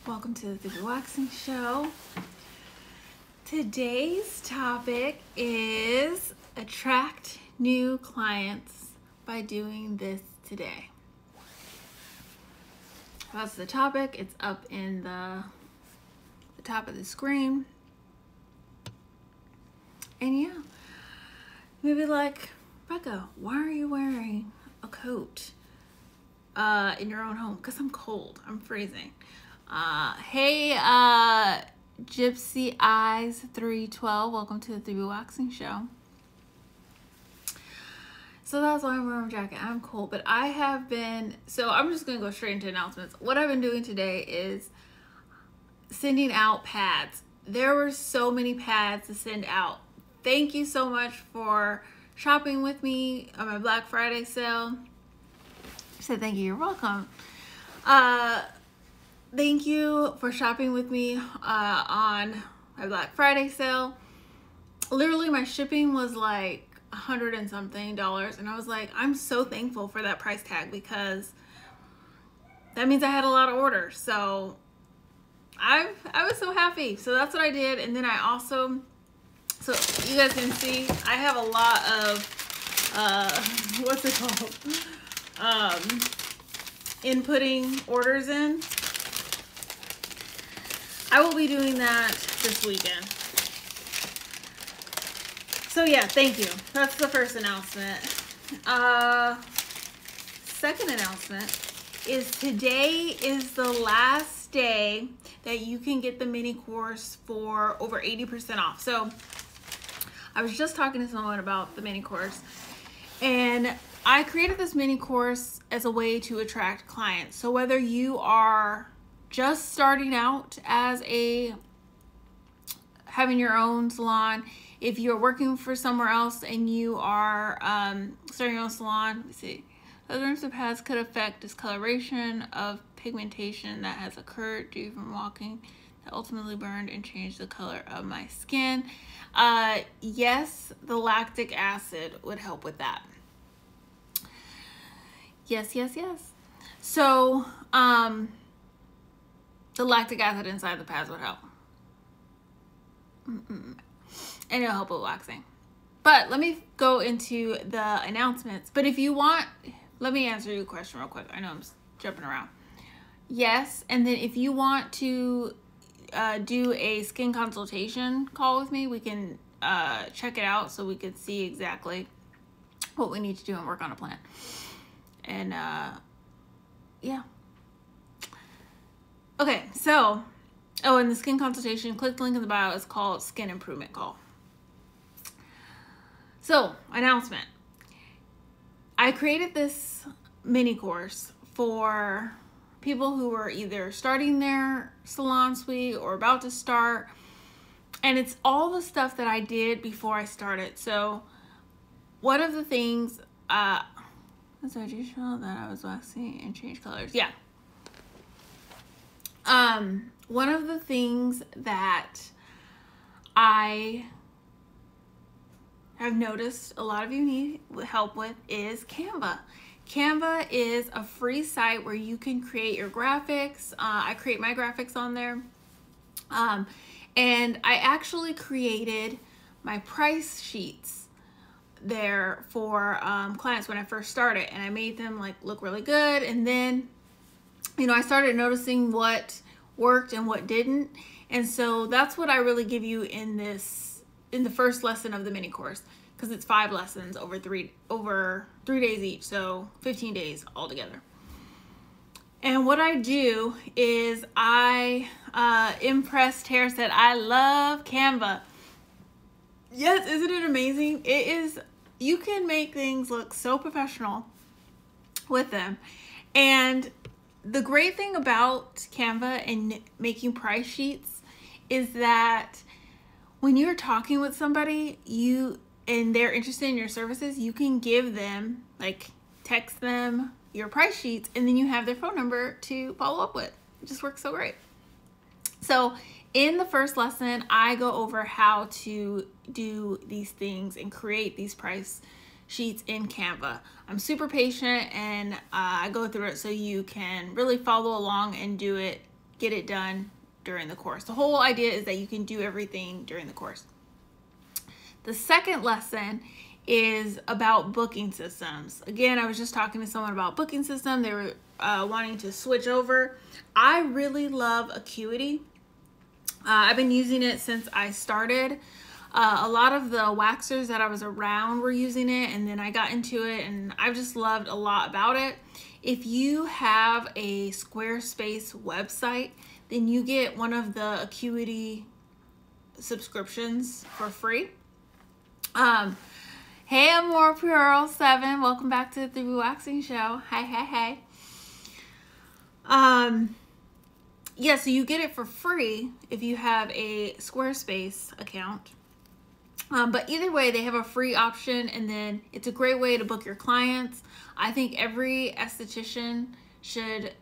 Welcome to the Through Waxing Show. Today's topic is attract new clients by doing this today. That's the topic. It's up in the top of the screen. And yeah, maybe like, Becca, why are you wearing a coat in your own home? Because I'm cold. I'm freezing. Hey, Gypsy Eyes 312. Welcome to the Through Waxing Show. So that's why I'm wearing a jacket. I'm cold, but I have been, so I'm just going to go straight into announcements. What I've been doing today is sending out pads. There were so many pads to send out. Thank you so much for shopping with me on my Black Friday sale. I said thank you. You're welcome. Thank you for shopping with me on my Black Friday sale. Literally, my shipping was like $100 and something, and I was like, I'm so thankful for that price tag because that means I had a lot of orders. So I was so happy. So that's what I did, and then I also, so you guys can see, I have a lot of what's it called? Inputting orders in. I will be doing that this weekend. So yeah, thank you. That's the first announcement. Second announcement is today is the last day that you can get the mini course for over 80% off. So I was just talking to someone about the mini course, and I created this mini course as a way to attract clients. So whether you are just starting out as having your own salon, if you're working for somewhere else and you are starting your own salon, let's see, other pads could affect discoloration of pigmentation that has occurred due from walking that ultimately burned and changed the color of my skin. Yes, the lactic acid would help with that. Yes. So, the lactic acid inside the pads would help. And it'll help with waxing. But let me go into the announcements. But if you want, let me answer your question real quick. I know I'm jumping around. Yes, and then if you want to do a skin consultation call with me, we can check it out so we can see exactly what we need to do and work on a plan. And yeah. Okay, so, and the skin consultation, click the link in the bio. It's called Skin Improvement Call. So, announcement. I created this mini course for people who are either starting their salon suite or about to start. And it's all the stuff that I did before I started. So, one of the things, so did you show that I was waxing and changed colors? Yeah. One of the things that I have noticed a lot of you need help with is Canva. Canva is a free site where you can create your graphics. I create my graphics on there. And I actually created my price sheets there for clients when I first started, and I made them like look really good. And then, you know, I started noticing what worked and what didn't. And so that's what I really give you in the first lesson of the mini course, because it's 5 lessons over 3 days each, so 15 days altogether. And what I do is Impress Tara said, I love Canva. Yes, isn't it amazing? It is. You can make things look so professional with them. And the great thing about Canva and making price sheets is that when you're talking with somebody and they're interested in your services, you can give them, like, text them your price sheets, and then you have their phone number to follow up with. It just works so great. So in the first lesson, I go over how to do these things and create these price sheets in Canva. I'm super patient, and I go through it so you can really follow along and do it get it done during the course. The whole idea is that you can do everything during the course. The second lesson is about booking systems. Again, I was just talking to someone about booking system. They were wanting to switch over. I really love Acuity. I've been using it since I started. A lot of the waxers that I was around were using it, and then I got into it, and I've just loved a lot about it. If you have a Squarespace website, then you get one of the Acuity subscriptions for free. Hey, Amore Pearl 7, welcome back to the 3B Waxing Show. Hey. Yeah, so you get it for free if you have a Squarespace account. But either way, they have a free option, and then it's a great way to book your clients. I think every esthetician should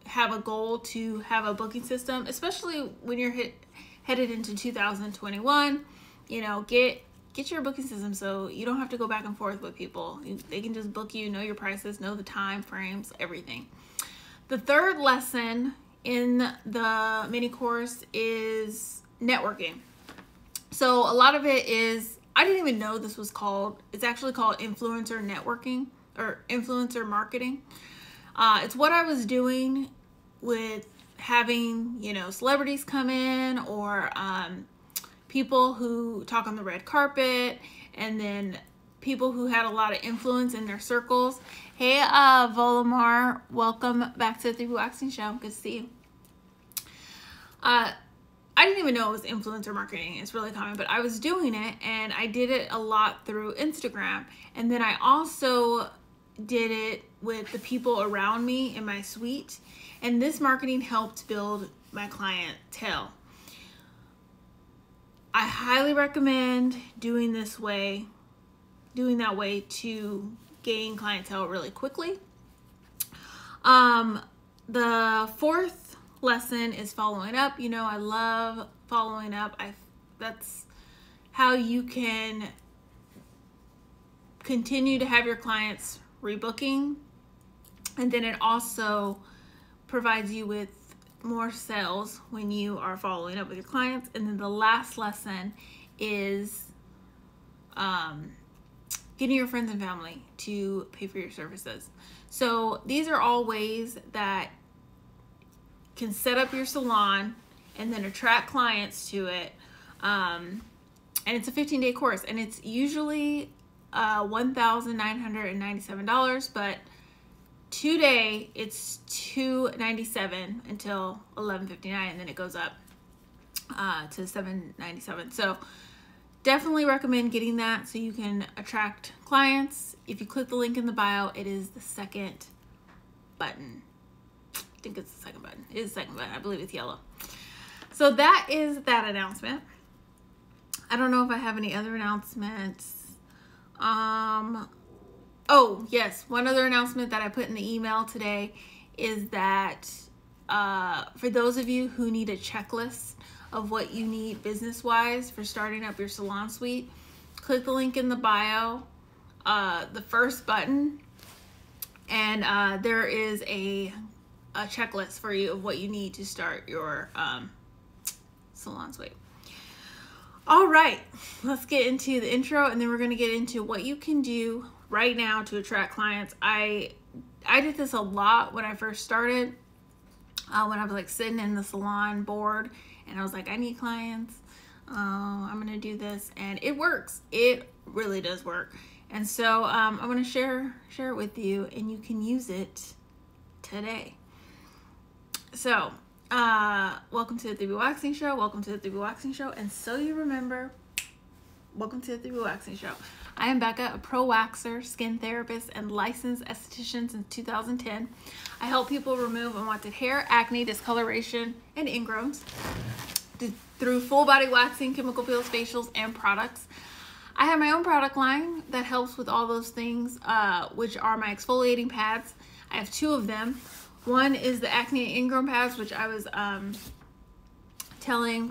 have a goal to have a booking system, especially when you're headed into 2021. You know, get your booking system so you don't have to go back and forth with people. They can just book you, know your prices, know the time frames, everything. The third lesson in the mini course is networking. So a lot of it is, I didn't even know this was called, it's actually called influencer networking or influencer marketing. It's what I was doing with having, you know, celebrities come in, or people who talk on the red carpet, and then people who had a lot of influence in their circles. Hey, Volamar, welcome back to the 3B Waxing Show. Good to see you. I didn't even know it was influencer marketing. It's really common, but I was doing it, and I did it a lot through Instagram. And then I also did it with the people around me in my suite. And this marketing helped build my clientele. I highly recommend doing that way to gain clientele really quickly. The fourth lesson is following up. You know, I love following up. That's how you can continue to have your clients rebooking, and then it also provides you with more sales when you are following up with your clients. And then the last lesson is getting your friends and family to pay for your services. So these are all ways that can set up your salon and then attract clients to it. And it's a 15-day course, and it's usually $1,997, but today it's $297 until $11.59, and then it goes up to $797. So definitely recommend getting that so you can attract clients. If you click the link in the bio, it is the second button. I think it's the second button. It is the second button. I believe it's yellow. So that is that announcement. I don't know if I have any other announcements. Oh yes, one other announcement that I put in the email today is that for those of you who need a checklist of what you need business-wise for starting up your salon suite, click the link in the bio, the first button, and there is a checklist for you of what you need to start your salon suite. All right, let's get into the intro, and then we're going to get into what you can do right now to attract clients. I did this a lot when I first started, when I was like sitting in the salon board, and I was like, I need clients. I'm going to do this, and it works. It really does work. And so I'm going to share it with you, and you can use it today. So welcome to the 3B Waxing Show. Welcome to the 3B Waxing Show. And so you remember, welcome to the 3B Waxing Show. I am Becca, a pro waxer, skin therapist, and licensed esthetician since 2010. I help people remove unwanted hair, acne, discoloration, and ingrowns through full body waxing, chemical peels, facials, and products. I have my own product line that helps with all those things, which are my exfoliating pads. I have two of them. One is the acne and ingrown pads, which I was telling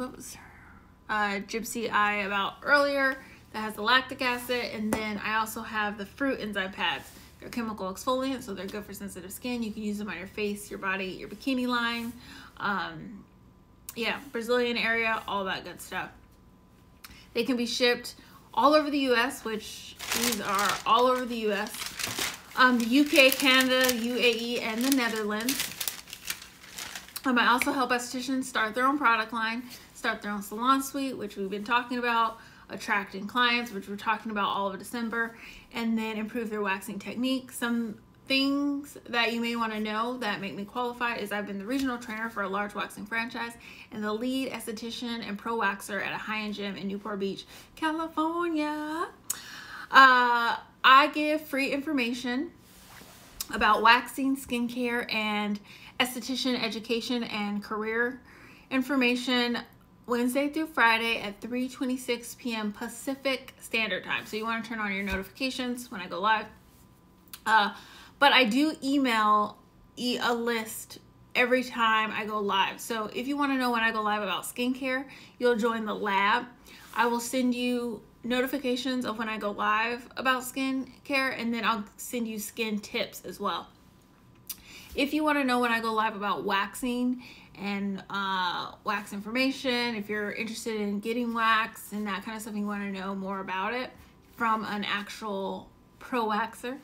Gypsy Eye about earlier, that has the lactic acid. And then I also have the fruit enzyme pads. They're chemical exfoliants, so they're good for sensitive skin. You can use them on your face, your body, your bikini line, Yeah, Brazilian area, all that good stuff. They can be shipped all over the U.S., which these are all over the U.S. The UK, Canada, UAE, and the Netherlands. I also help estheticians start their own product line, start their own salon suite, which we've been talking about, attracting clients, which we're talking about all of December, and then improve their waxing technique. Some things that you may want to know that make me qualified is I've been the regional trainer for a large waxing franchise and the lead esthetician and pro waxer at a high-end gym in Newport Beach, California. I give free information about waxing, skincare, and esthetician education and career information Wednesday through Friday at 3:26 p.m. Pacific Standard Time. So you want to turn on your notifications when I go live. But I do email a list every time I go live. So if you want to know when I go live about skincare, you'll join the lab. I will send you notifications of when I go live about skincare, and then I'll send you skin tips as well. If you want to know when I go live about waxing and wax information, if you're interested in getting wax and that kind of stuff, you want to know more about it from an actual pro waxer,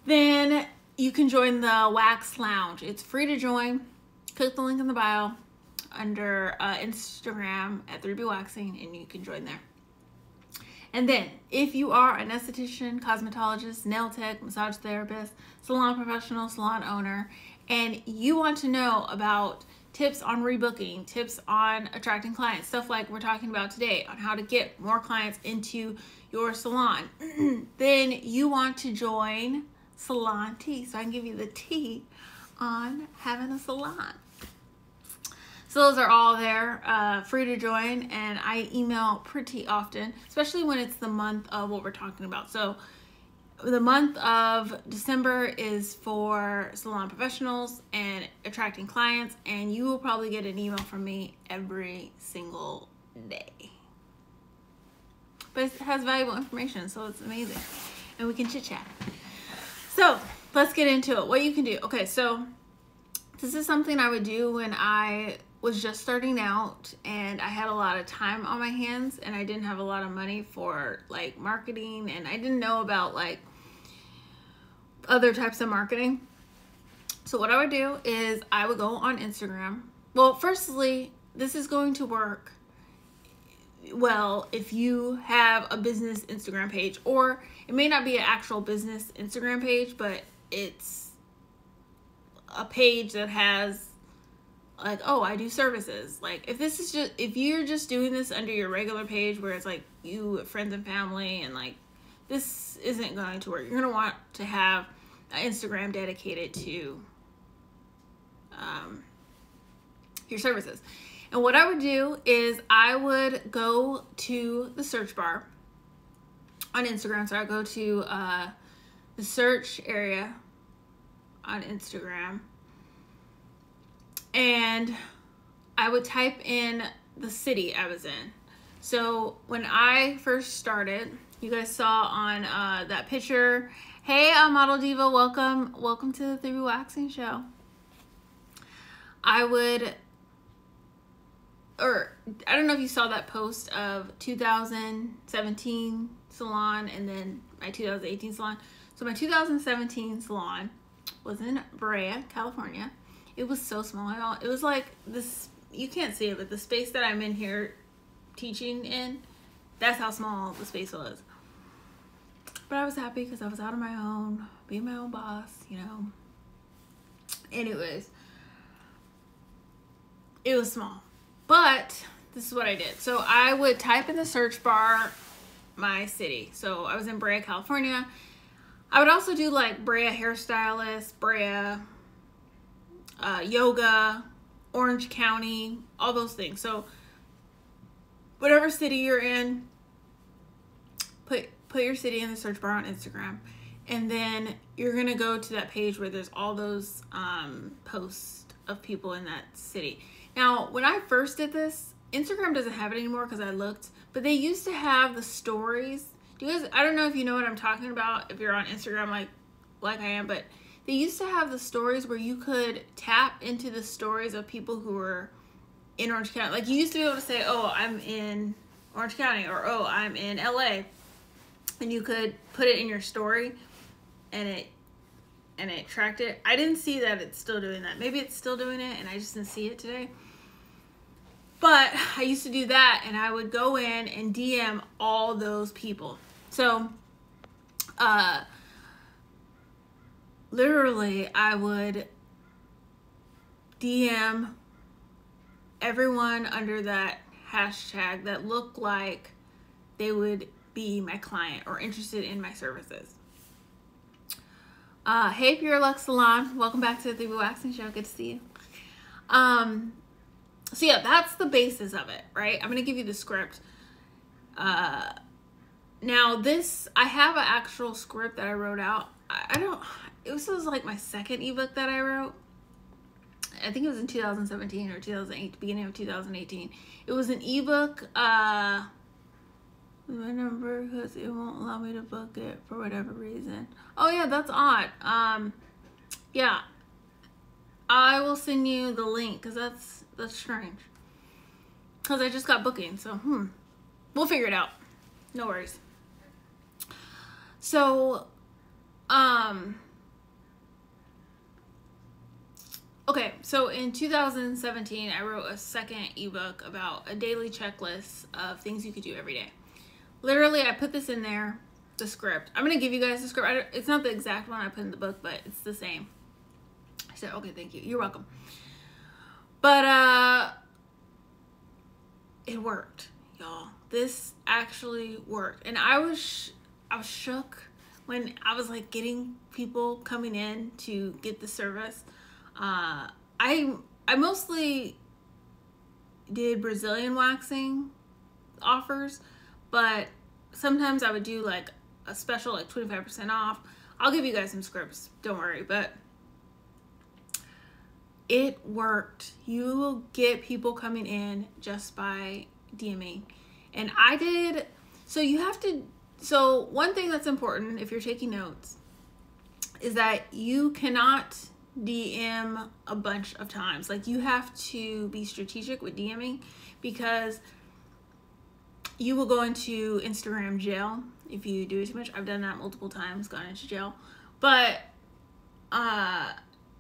then you can join the Wax Lounge. It's free to join. Click the link in the bio under Instagram at 3B Waxing, and you can join there. And then, if you are an esthetician, cosmetologist, nail tech, massage therapist, salon professional, salon owner, and you want to know about tips on rebooking, tips on attracting clients, stuff like we're talking about today on how to get more clients into your salon, then you want to join Salon Tea, so I can give you the tea on having a salon. So those are all there, free to join, and I email pretty often, especially when it's the month of what we're talking about. So the month of December is for salon professionals and attracting clients, and you will probably get an email from me every single day. But it has valuable information, so it's amazing, and we can chit chat. So let's get into it. What you can do. Okay, so this is something I would do when I was just starting out and I had a lot of time on my hands and I didn't have a lot of money for like marketing, and I didn't know about like other types of marketing. So what I would do is I would go on Instagram. Well, firstly, this is going to work well if you have a business Instagram page, or it may not be an actual business Instagram page, but it's a page that has like, oh, I do services. Like if you're just doing this under your regular page where it's like you, friends and family, and like this isn't going to work. You're going to want to have an Instagram dedicated to your services. And what I would do is I would go to the search bar on Instagram. So I go to the search area on Instagram, and I would type in the city I was in. So when I first started, you guys saw on that picture, hey, I'm Model Diva, welcome to the 3B Waxing Show. I don't know if you saw that post of 2017 salon and then my 2018 salon. So my 2017 salon was in Brea, California. It was so small. It was like this, you can't see it, but the space that I'm in here teaching in, that's how small the space was. But I was happy because I was out on my own, being my own boss, you know. Anyways, it was small. But this is what I did. So I would type in the search bar my city. So I was in Brea, California. I would also do like Brea hairstylist, Brea yoga, Orange County, all those things. So whatever city you're in, put your city in the search bar on Instagram, and then you're gonna go to that page where there's all those posts of people in that city. Now, when I first did this, Instagram doesn't have it anymore because I looked, but they used to have the stories. Do you guys, I don't know if you know what I'm talking about, if you're on Instagram like I am, but they used to have the stories where you could tap into the stories of people who were in Orange County. Like, you used to be able to say, oh, I'm in Orange County, or oh, I'm in LA. And you could put it in your story, and it tracked it. I didn't see that it's still doing that. Maybe it's still doing it and I just didn't see it today. But I used to do that, and I would go in and DM all those people. So, literally, I would DM everyone under that hashtag that looked like they would be my client or interested in my services. Hey, Pure Lux Salon. Welcome back to the 3B Waxing Show. Good to see you. So yeah, that's the basis of it, right? I'm going to give you the script. Now this, I have an actual script that I wrote out. This was like my second ebook that I wrote. I think it was in 2017 or 2008, beginning of 2018. It was an ebook, my number, because it won't allow me to book it for whatever reason. Oh yeah, that's odd. Yeah, I will send you the link, because that's strange. Because I just got booking, so we'll figure it out. No worries. So, okay, so in 2017, I wrote a second ebook about a daily checklist of things you could do every day. Literally, I put this in there, the script. I'm going to give you guys the script. It's not the exact one I put in the book, but it's the same. I said, okay, thank you. You're welcome. But, it worked, y'all. This actually worked. And I was shook when I was like getting people coming in to get the service. I mostly did Brazilian waxing offers, but sometimes I would do like a special, like 25% off. I'll give you guys some scripts, don't worry, but it worked. You will get people coming in just by DMing. And I did, so one thing that's important if you're taking notes is that you cannot DM a bunch of times. Like, you have to be strategic with DMing, because you will go into Instagram jail if you do it too much. I've done that multiple times, gone into jail. But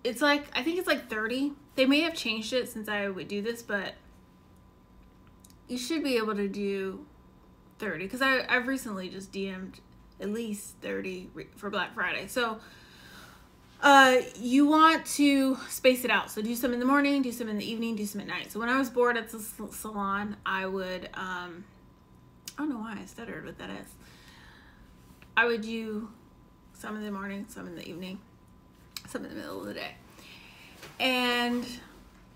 it's like, I think it's like 30. They may have changed it since I would do this, but you should be able to do 30, because I've recently just DM'd at least 30 for Black Friday. So you want to space it out. So do some in the morning, do some in the evening, do some at night. So when I was bored at the salon, I would, I don't know why I stuttered with that is. I would do some in the morning, some in the evening, some in the middle of the day. And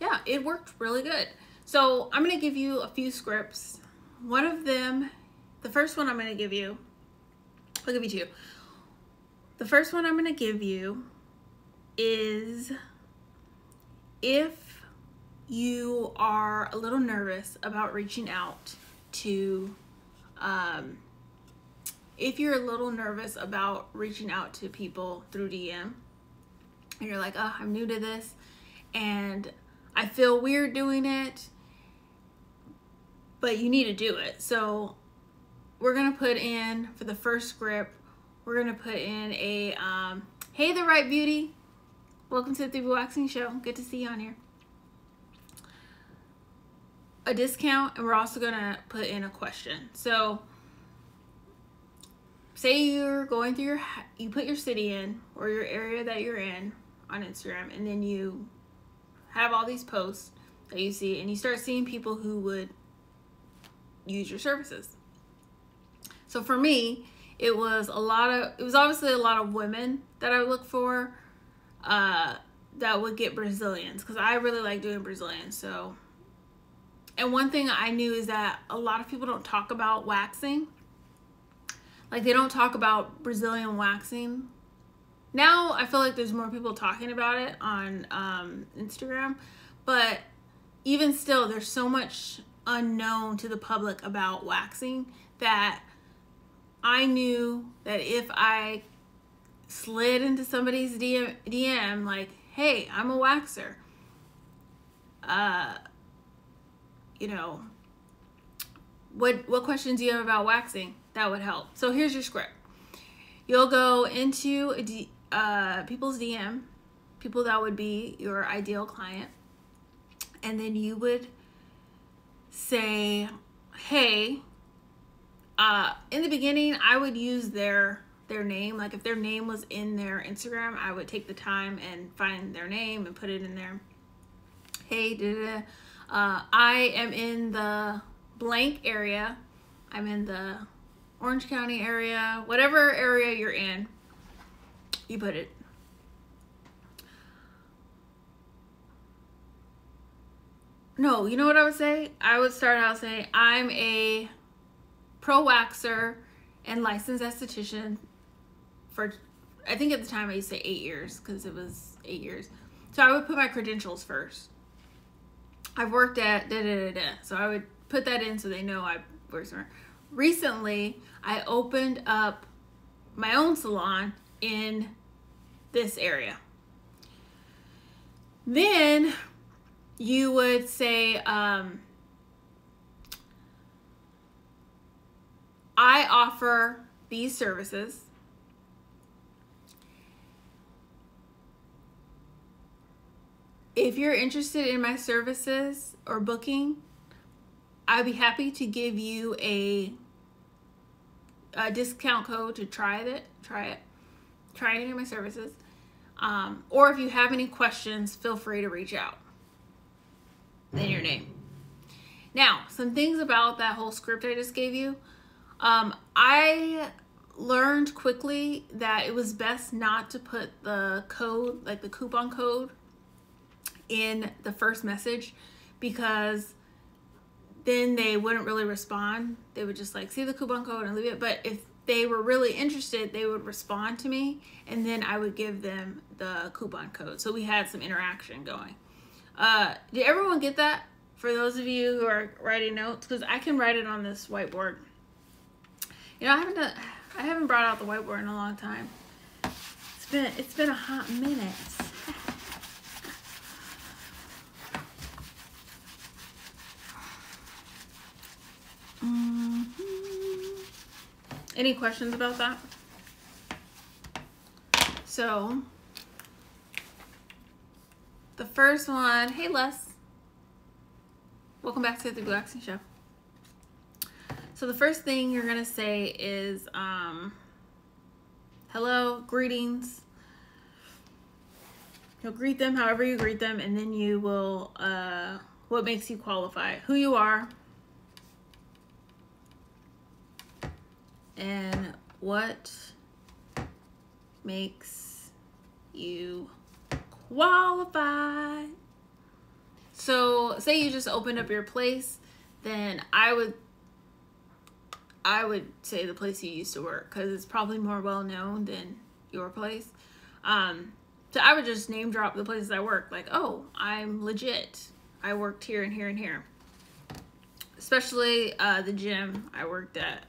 yeah, it worked really good. So I'm going to give you a few scripts. One of them, the first one I'm going to give you, I'll give you two. The first one I'm going to give you is, if you are a little nervous about reaching out to, people through DM, and you're like, oh, I'm new to this and I feel weird doing it, but you need to do it. So we're going to put in, for the first script, we're going to put in a, hey, The Right Beauty. Welcome to the 3B Waxing Show. Good to see you on here. A discount, and we're also going to put in a question. So say you're going through you put your city in, or your area that you're in on Instagram, and then you have all these posts that you see, and you start seeing people who would use your services. So for me, it was obviously a lot of women that I would look for that would get Brazilians, because I really like doing Brazilians. So, and one thing I knew is that a lot of people don't talk about waxing. Like, they don't talk about Brazilian waxing. Now I feel like there's more people talking about it on Instagram, but even still, there's so much unknown to the public about waxing that I knew that if I slid into somebody's DM like, hey, I'm a waxer. You know, what questions do you have about waxing? That would help. So here's your script. You'll go into people's DM, people that would be your ideal client, and then you would say, hey, in the beginning, I would use their name. Like if their name was in their Instagram, I would take the time and find their name and put it in there. Hey, I am in the blank area. I'm in the Orange County area, whatever area you're in, you put it. No, you know what I would say? I would start out saying, I'm a pro waxer and licensed esthetician for, I think at the time I used to say 8 years because it was 8 years. So I would put my credentials first. I've worked at so I would put that in so they know I worked somewhere. Recently, I opened up my own salon in this area. Then you would say, I offer these services. If you're interested in my services or booking, I'd be happy to give you a discount code to try any of my services. Or if you have any questions, feel free to reach out. Then your name. Now, some things about that whole script I just gave you. I learned quickly that it was best not to put the code, like the coupon code, in the first message, because then they wouldn't really respond. They would just like see the coupon code and leave it. But if they were really interested, they would respond to me, and then I would give them the coupon code. So we had some interaction going. Did everyone get that? For those of you who are writing notes, because I can write it on this whiteboard. You know, I haven't brought out the whiteboard in a long time. It's been a hot minute. Any questions about that? So, the first one, hey Les, welcome back to the Relaxing Show. So the first thing you're gonna say is, hello, greetings. You'll greet them however you greet them, and then you will, what makes you qualify, who you are, and what makes you qualify. So say you just opened up your place, then I would say the place you used to work, because it's probably more well known than your place. So I would just name drop the places I work, like, oh, I'm legit, I worked here and here and here. Especially the gym I worked at.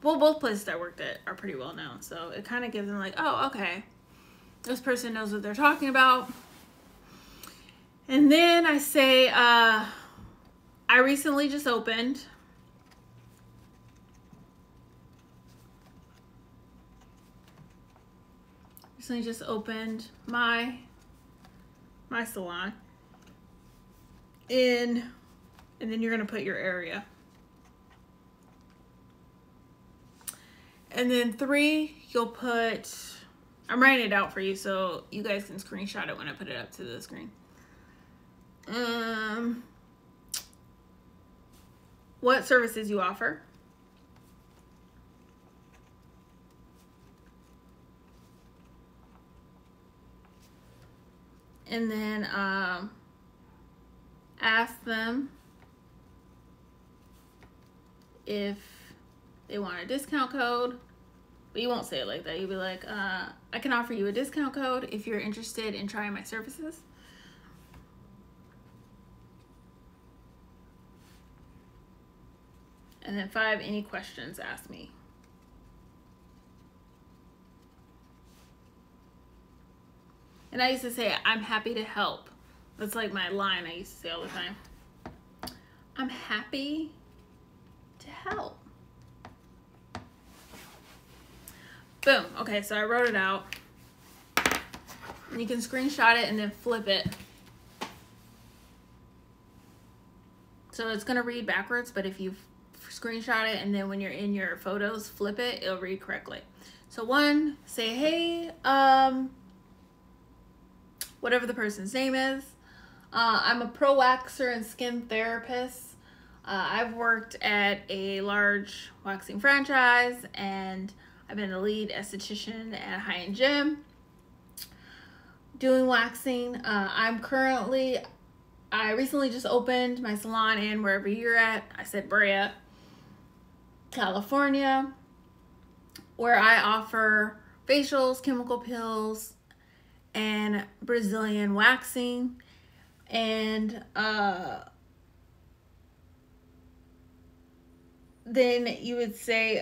Well, both places I worked at are pretty well known, so it kind of gives them like, oh, okay, this person knows what they're talking about. And then I say, I recently just opened. Recently just opened my salon in, and then you're gonna put your area. And then 3, you'll put, I'm writing it out for you so you guys can screenshot it when I put it up to the screen. What services you offer. And then ask them if they want a discount code, but you won't say it like that. You'll be like, I can offer you a discount code if you're interested in trying my services. And then 5, any questions, ask me. And I used to say, I'm happy to help. That's like my line I used to say all the time. I'm happy to help. Boom. Okay, so I wrote it out. And you can screenshot it and then flip it. So it's going to read backwards, but if you screenshot it and then when you're in your photos, flip it, it'll read correctly. So one, say, hey, whatever the person's name is. I'm a pro waxer and skin therapist. I've worked at a large waxing franchise and I've been a lead esthetician at a high-end gym doing waxing. I recently just opened my salon in wherever you're at. I said Brea, California, where I offer facials, chemical peels, and Brazilian waxing. And then you would say,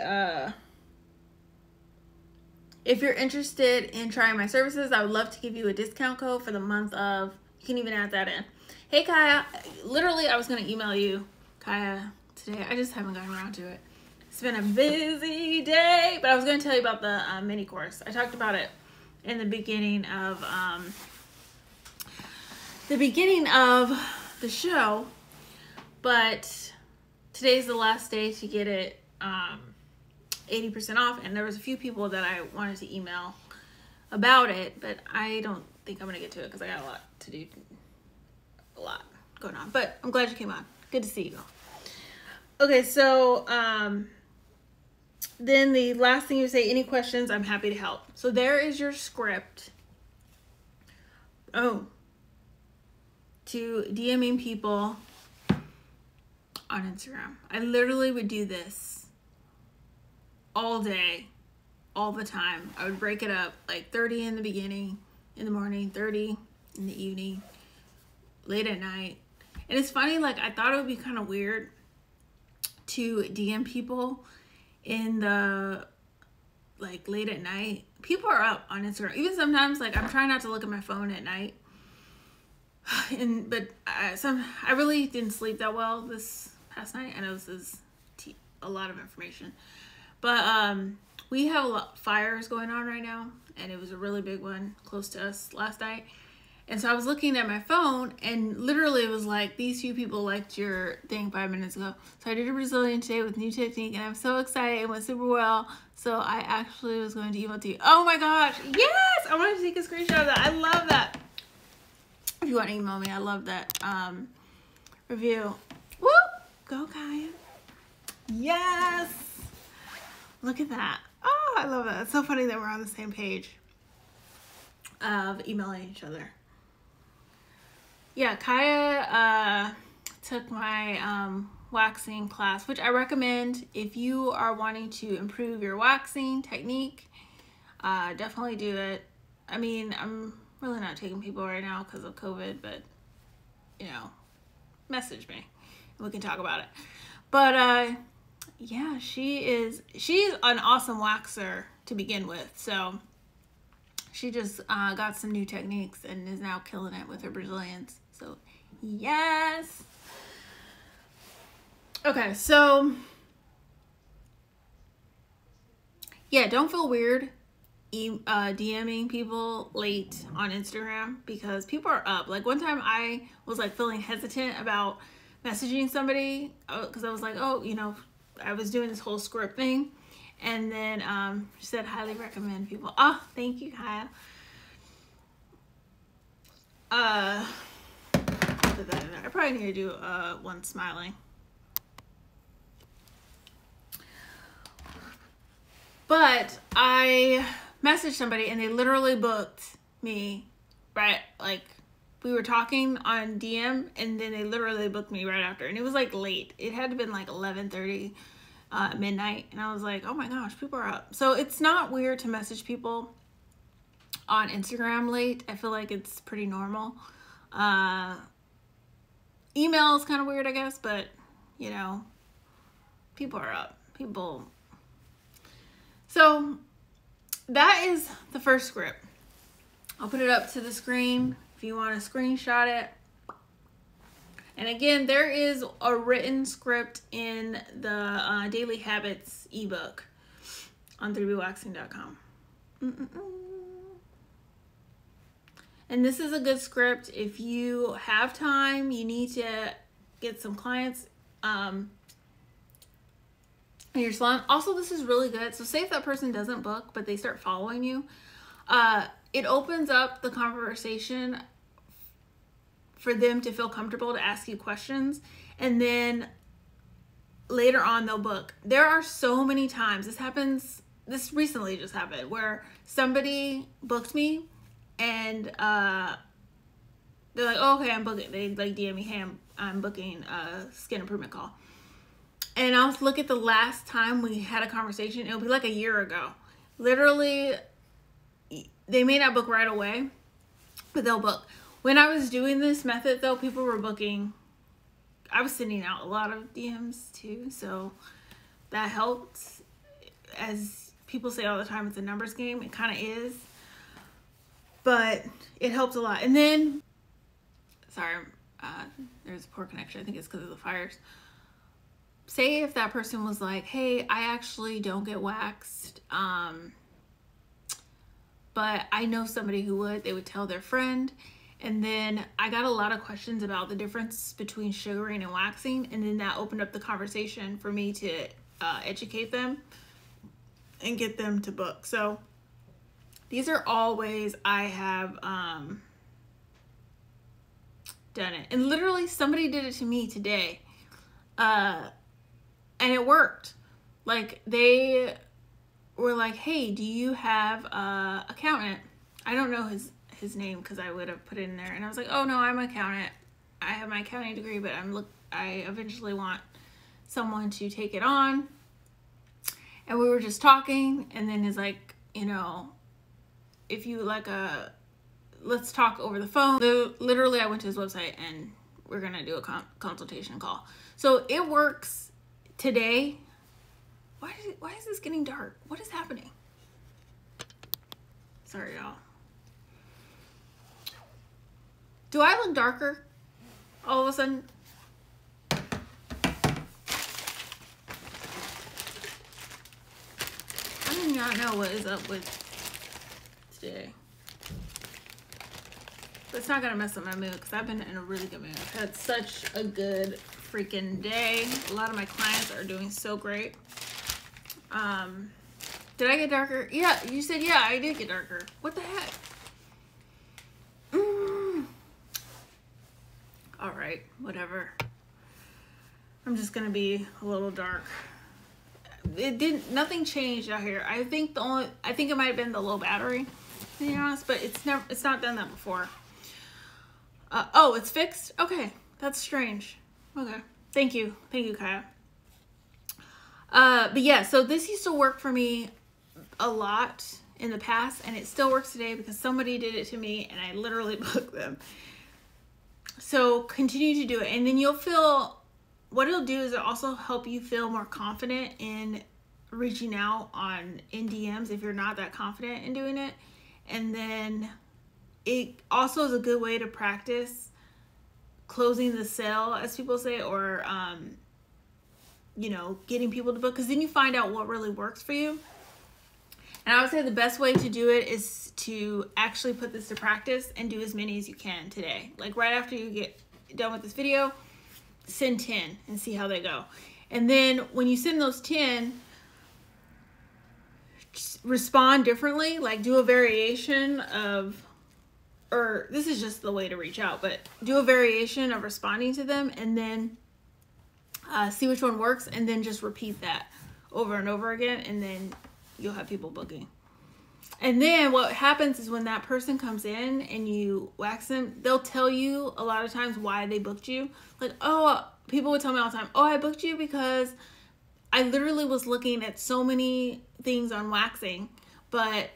if you're interested in trying my services, I would love to give you a discount code for the month of, you can even add that in. Hey, Kaya, literally, I was going to email you, Kaya, today. I just haven't gotten around to it. It's been a busy day, but I was going to tell you about the mini course. I talked about it in the beginning of the show, but today's the last day to get it 80% off, and there was a few people that I wanted to email about it, but I don't think I'm going to get to it because I got a lot to do. A lot going on, but I'm glad you came on. Good to see you. Okay, so then the last thing you say, any questions, I'm happy to help. So there is your script. Oh, to DMing people on Instagram. I literally would do this all day, all the time. I would break it up, like 30 in the beginning, in the morning, 30 in the evening, late at night. And it's funny, like, I thought it would be kind of weird to DM people in the, like, late at night. People are up on Instagram. Even sometimes, like, I'm trying not to look at my phone at night. But I really didn't sleep that well this past night. I know this is a lot of information. But we have a lot of fires going on right now. And it was a really big one close to us last night. And so I was looking at my phone, and literally it was like, these few people liked your thing 5 minutes ago. So I did a Brazilian today with new technique, and I'm so excited. It went super well. So I actually was going to email to you. Oh my gosh. Yes! I wanted to take a screenshot of that. I love that. If you want to email me, I love that review. Woo! Go, Kaya. Yes! Look at that. Oh, I love that. It's so funny that we're on the same page of emailing each other. Yeah, Kaya took my waxing class, which I recommend if you are wanting to improve your waxing technique. Definitely do it. I mean, I'm really not taking people right now because of COVID, but, you know, message me and we can talk about it. But, yeah, she's an awesome waxer to begin with. So she just got some new techniques and is now killing it with her Brazilians. So, yes. Okay, so, yeah, don't feel weird DMing people late on Instagram because people are up. Like, one time I was, like, feeling hesitant about messaging somebody because I was like, oh, you know, I was doing this whole script thing. And then she said, highly recommend people. Oh, thank you, Kyle. I probably need to do one smiling. But I messaged somebody and they literally booked me, right? Like, we were talking on DM and then they literally booked me right after. And it was like late. It had to have been like 11:30. Midnight, and I was like, oh my gosh, people are up. So it's not weird to message people on Instagram late. I feel like it's pretty normal. Email is kind of weird, I guess, but you know, people are up. So that is the first script. I'll put it up to the screen if you want to screenshot it. And again, there is a written script in the Daily Habits ebook on 3bwaxing.com. And this is a good script if you have time, you need to get some clients in your salon. Also, this is really good. So say if that person doesn't book, but they start following you, it opens up the conversation for them to feel comfortable to ask you questions. And then later on, they'll book. There are so many times, this recently just happened, where somebody booked me and they're like, oh, okay, I'm booking. They like DM me, hey, I'm booking a skin improvement call. And I'll look at the last time we had a conversation. It'll be like a year ago. Literally, they may not book right away, but they'll book. When I was doing this method, though, people were booking. I was sending out a lot of DMs, too, so that helped. As people say all the time, it's a numbers game. It kind of is. But it helped a lot. And then, sorry, there's a poor connection. I think it's because of the fires. Say if that person was like, hey, I actually don't get waxed, but I know somebody who would. They would tell their friend. And then I got a lot of questions about the difference between sugaring and waxing. And then that opened up the conversation for me to educate them and get them to book. So these are all ways I have done it. And literally somebody did it to me today. And it worked. Like, they were like, hey, do you have a accountant? I don't know his name because I would have put it in there. And I was like, oh no, I'm an accountant. I have my accounting degree, but I eventually want someone to take it on. And we were just talking, and then he's like, you know, if you like let's talk over the phone. Literally, I went to his website and we're gonna do a consultation call. So it works today. Why is this getting dark? What is happening? Sorry, y'all. Do I look darker all of a sudden? I do not know what is up with today. But it's not gonna mess up my mood because I've been in a really good mood. I've had such a good freaking day. A lot of my clients are doing so great. Did I get darker? Yeah, you said yeah, I did get darker. What the heck? All right, whatever. I'm just gonna be a little dark. Nothing changed out here. I think it might have been the low battery, to be honest, but it's not done that before. Oh, it's fixed? Okay, that's strange. Okay, thank you, Kaya. But yeah, so this used to work for me a lot in the past, and it still works today because somebody did it to me and I literally booked them. So continue to do it, and then you'll feel, what it'll do is it'll also help you feel more confident in reaching out in DMs if you're not that confident in doing it. And then it also is a good way to practice closing the sale, as people say, or you know, getting people to book, because then you find out what really works for you. And I would say the best way to do it is to actually put this to practice and do as many as you can today. Like right after you get done with this video, send 10 and see how they go. And then when you send those 10, just respond differently. Like do a variation of, or this is just the way to reach out, but do a variation of responding to them, and then see which one works, and then just repeat that over and over again, and then you'll have people booking. And then what happens is when that person comes in and you wax them, they'll tell you a lot of times why they booked you. Like, oh, people would tell me all the time, oh, I booked you because I literally was looking at so many things on waxing, but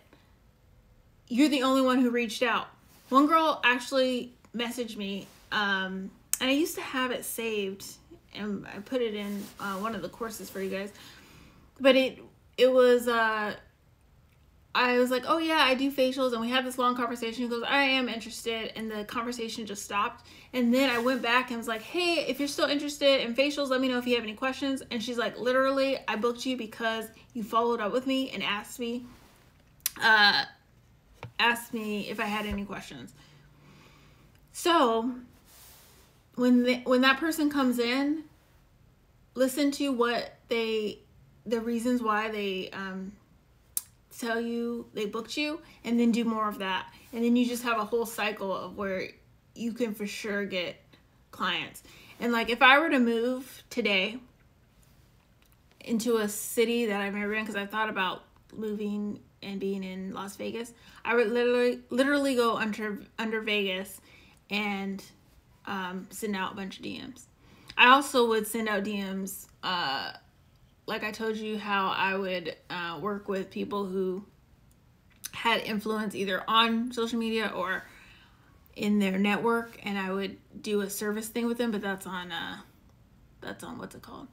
you're the only one who reached out. One girl actually messaged me, and I used to have it saved, and I put it in one of the courses for you guys, but it was I was like, oh yeah, I do facials. And we had this long conversation. He goes, I am interested. And the conversation just stopped. And then I went back and was like, hey, if you're still interested in facials, let me know if you have any questions. And she's like, literally, I booked you because you followed up with me and asked me if I had any questions. So when that person comes in, listen to what the reasons why they tell you they booked you, and then do more of that. And then you just have a whole cycle of where you can for sure get clients. And like, if I were to move today into a city that I've never been, because I thought about moving and being in Las Vegas, I would literally go under Vegas and send out a bunch of DMs. I also would send out DMs, like I told you how I would work with people who had influence either on social media or in their network, and I would do a service thing with them. But that's on what's it called?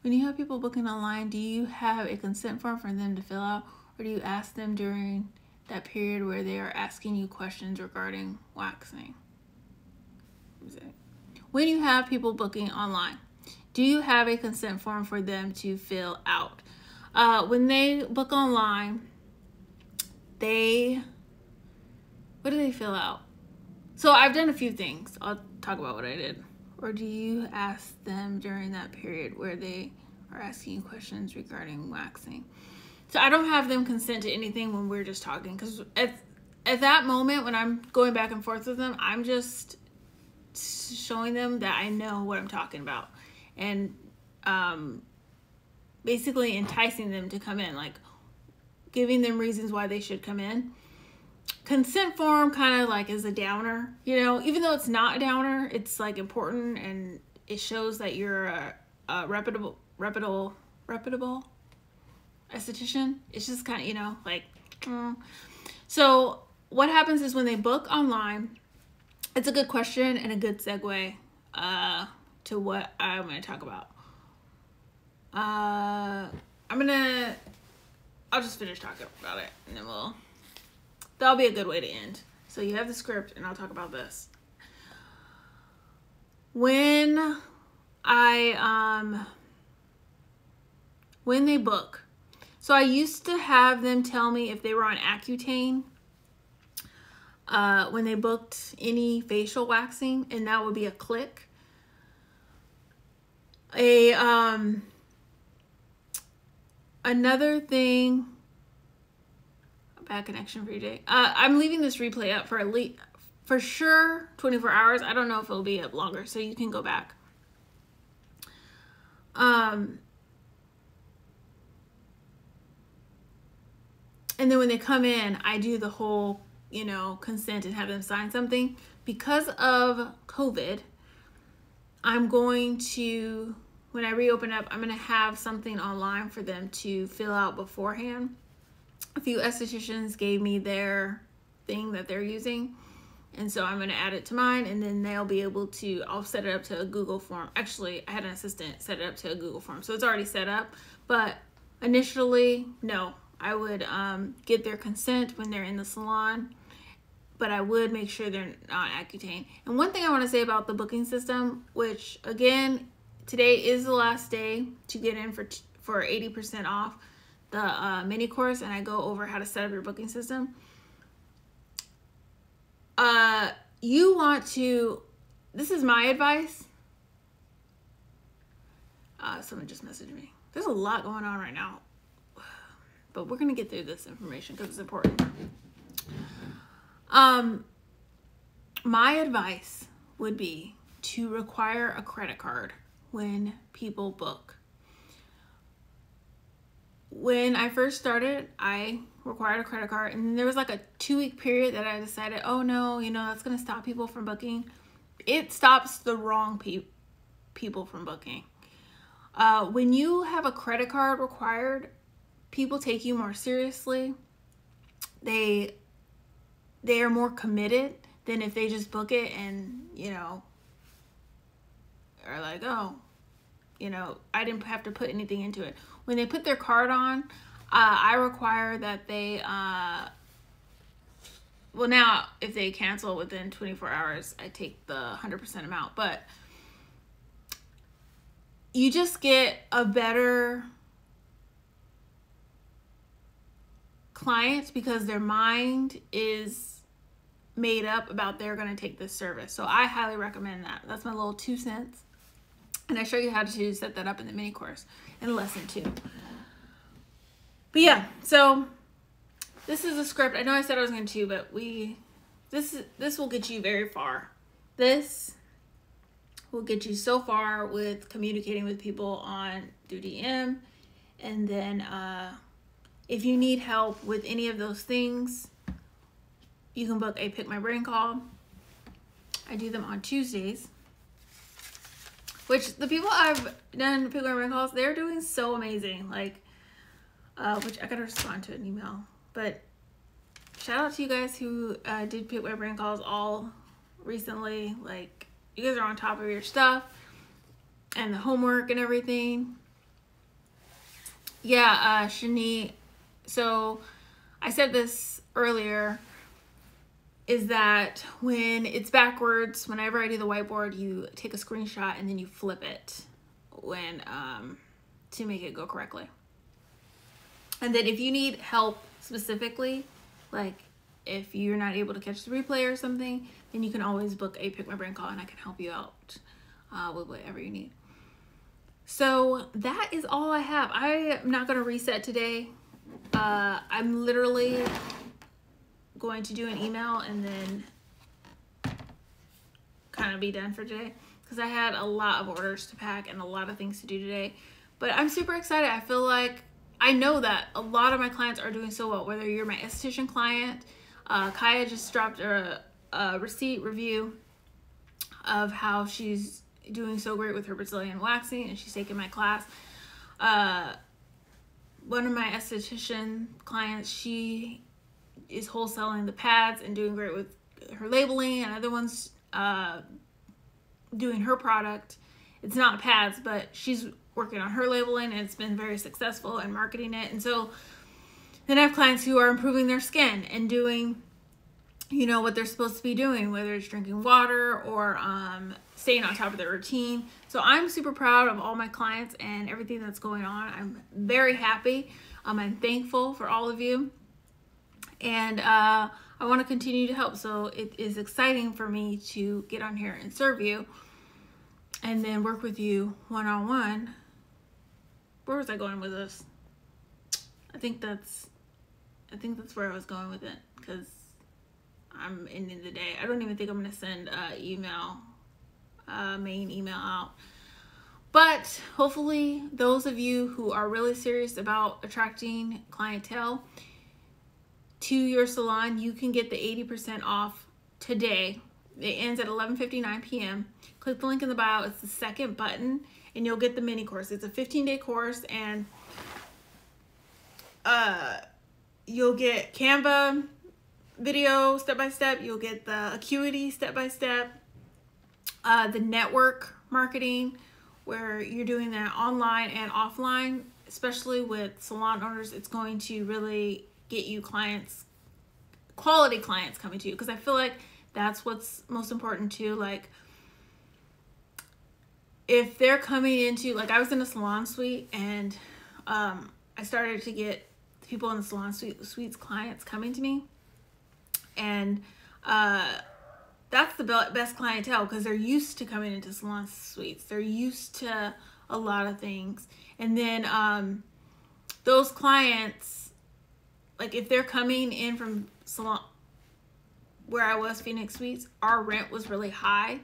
When you have people booking online, do you have a consent form for them to fill out, or do you ask them during that period where they are asking you questions regarding waxing? When you have people booking online, do you have a consent form for them to fill out? When they book online, what do they fill out? So I've done a few things. I'll talk about what I did. Or do you ask them during that period where they are asking you questions regarding waxing? So I don't have them consent to anything when we're just talking, because at that moment when I'm going back and forth with them, I'm just showing them that I know what I'm talking about, and basically enticing them to come in, like giving them reasons why they should come in. Consent form kind of like is a downer, you know, even though it's not a downer, it's like important, and it shows that you're a reputable esthetician. It's just kind of, you know, like, So what happens is when they book online, it's a good question and a good segue to what I'm going to talk about. I'll just finish talking about it, and then that'll be a good way to end. So you have the script, and I'll talk about this. When they book, so I used to have them tell me if they were on Accutane when they booked any facial waxing, and that would be a click. Another thing, bad connection for you, Jay. I'm leaving this replay up for sure 24 hours. I don't know if it'll be up longer, so you can go back. And then when they come in, I do the whole, you know, consent and have them sign something. Because of COVID, I'm going to, when I reopen up, I'm going to have something online for them to fill out beforehand. A few estheticians gave me their thing that they're using, and so I'm going to add it to mine, and then they'll be able to, I'll set it up to a Google form. Actually, I had an assistant set it up to a Google form, so it's already set up. But initially, no, I would get their consent when they're in the salon, but I would make sure they're not Accutane. And one thing I want to say about the booking system, which again, today is the last day to get in for 80% off the mini course, and I go over how to set up your booking system. You want to, this is my advice. Someone just messaged me. There's a lot going on right now, but we're going to get through this information because it's important. My advice would be to require a credit card when people book. When I first started, I required a credit card, and there was like a 2-week period that I decided, oh no, you know, that's going to stop people from booking. It stops the wrong people from booking. When you have a credit card required, people take you more seriously. They are more committed than if they just book it and, you know, are like, oh, you know, I didn't have to put anything into it. When they put their card on, I require that they, well, now if they cancel within 24 hours, I take the 100% amount, but you just get a better client because their mind is made up about they're going to take this service. So I highly recommend that. That's my little 2 cents. And I show you how to set that up in the mini course in lesson 2. But yeah, so this is a script. I know I said I was going to, but this will get you very far. This will get you so far with communicating with people on through DM. And then if you need help with any of those things, you can book a Pick My Brain call. I do them on Tuesdays, which the people I've done Pick My Brain calls, they're doing so amazing. Like, which I gotta respond to an email. But shout out to you guys who did Pick My Brain calls all recently. Like, you guys are on top of your stuff and the homework and everything. Yeah, Shani. So I said this earlier, is that when it's backwards, whenever I do the whiteboard, you take a screenshot and then you flip it when to make it go correctly. And then if you need help specifically, like if you're not able to catch the replay or something, then you can always book a Pick My Brain call and I can help you out with whatever you need. So that is all I have. I am not going to reset today. I'm literally going to do an email and then kind of be done for today because I had a lot of orders to pack and a lot of things to do today. But I'm super excited. I feel like I know that a lot of my clients are doing so well, whether you're my esthetician client. Kaya just dropped a receipt review of how she's doing so great with her Brazilian waxing and she's taking my class. One of my esthetician clients, she is wholesaling the pads and doing great with her labeling, and other ones doing her product. It's not pads, but she's working on her labeling and it's been very successful in marketing it. And so then I have clients who are improving their skin and doing, you know, what they're supposed to be doing, whether it's drinking water or staying on top of their routine. So I'm super proud of all my clients and everything that's going on. I'm very happy. I'm thankful for all of you. And I want to continue to help. So it is exciting for me to get on here and serve you and then work with you one-on-one. Where was I going with this? I think that's where I was going with it because I'm ending the day. I don't even think I'm going to send main email out. But hopefully those of you who are really serious about attracting clientele to your salon, you can get the 80% off today. It ends at 11:59 p.m. Click the link in the bio. It's the second button and you'll get the mini course. It's a 15-day course and you'll get Canva video step-by-step. You'll get the Acuity step-by-step, the network marketing where you're doing that online and offline, especially with salon owners. It's going to really get you clients, quality clients coming to you, because I feel like that's what's most important too. Like if they're coming into, like I was in a salon suite and I started to get people in the salon suites clients coming to me, and that's the best clientele because they're used to coming into salon suites. They're used to a lot of things. And then those clients, like if they're coming in from salon where I was, Phoenix Suites, our rent was really high.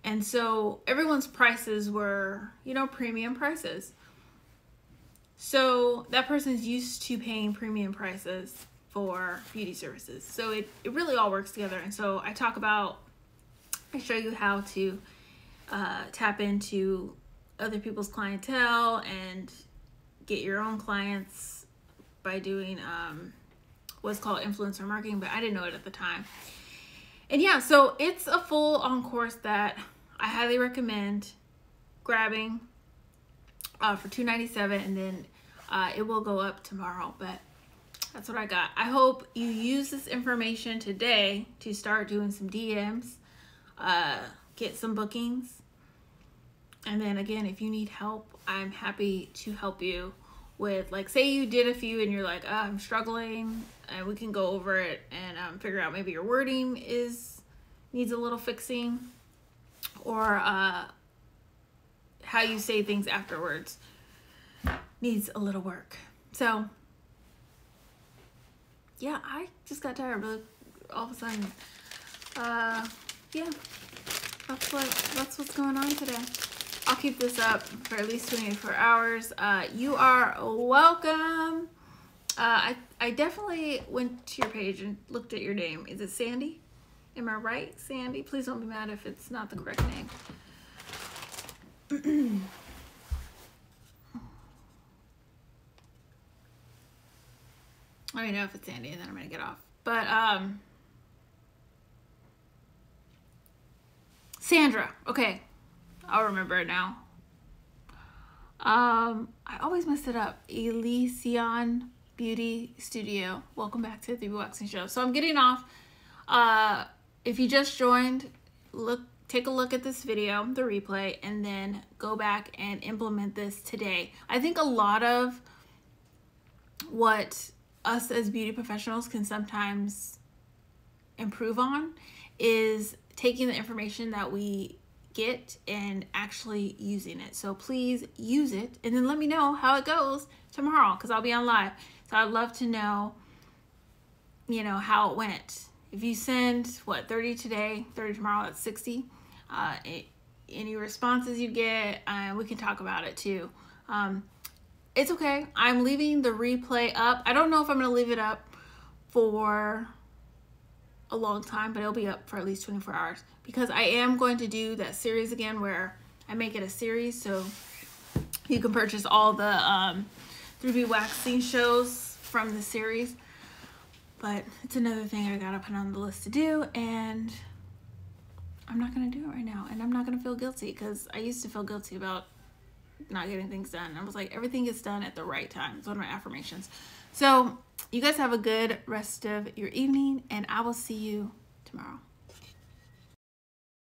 And so everyone's prices were, you know, premium prices. So that person's used to paying premium prices for beauty services. So it really all works together. And so I show you how to tap into other people's clientele and get your own clients by doing what's called influencer marketing, but I didn't know it at the time. And yeah, so it's a full-on course that I highly recommend grabbing for $297, and then It will go up tomorrow, but that's what I got. I hope you use this information today to start doing some DMs, get some bookings. And then again, if you need help, I'm happy to help you with, like, say you did a few and you're like, oh, I'm struggling, and we can go over it and figure out maybe your wording needs a little fixing, or how you say things afterwards needs a little work. So yeah, I just got tired really all of a sudden. Yeah, that's what's going on today. I'll keep this up for at least 24 hours. You are welcome. I definitely went to your page and looked at your name. Is it Sandy? Am I right, Sandy? Please don't be mad if it's not the correct name. Let me know if it's Sandy, and then I'm gonna get off. But Sandra, okay, I'll remember it now. I always messed it up. Elysion Beauty Studio. Welcome back to the Waxing Show. So I'm getting off. If you just joined, take a look at this video, the replay, and then go back and implement this today. I think a lot of what us as beauty professionals can sometimes improve on is taking the information that we get and actually using it. So please use it, and then let me know how it goes tomorrow, because I'll be on live. So I'd love to know, you know, how it went. If you send, what, 30 today, 30 tomorrow, that's 60. Any responses you get, we can talk about it too. It's okay. I'm leaving the replay up. I don't know if I'm going to leave it up for a long time, but it'll be up for at least 24 hours, because I am going to do that series again where I make it a series, so you can purchase all the 3B waxing shows from the series. But it's another thing I gotta put on the list to do, and I'm not gonna do it right now, and I'm not gonna feel guilty, because I used to feel guilty about not getting things done. I was like, everything gets done at the right time. It's one of my affirmations. So you guys have a good rest of your evening, and I will see you tomorrow.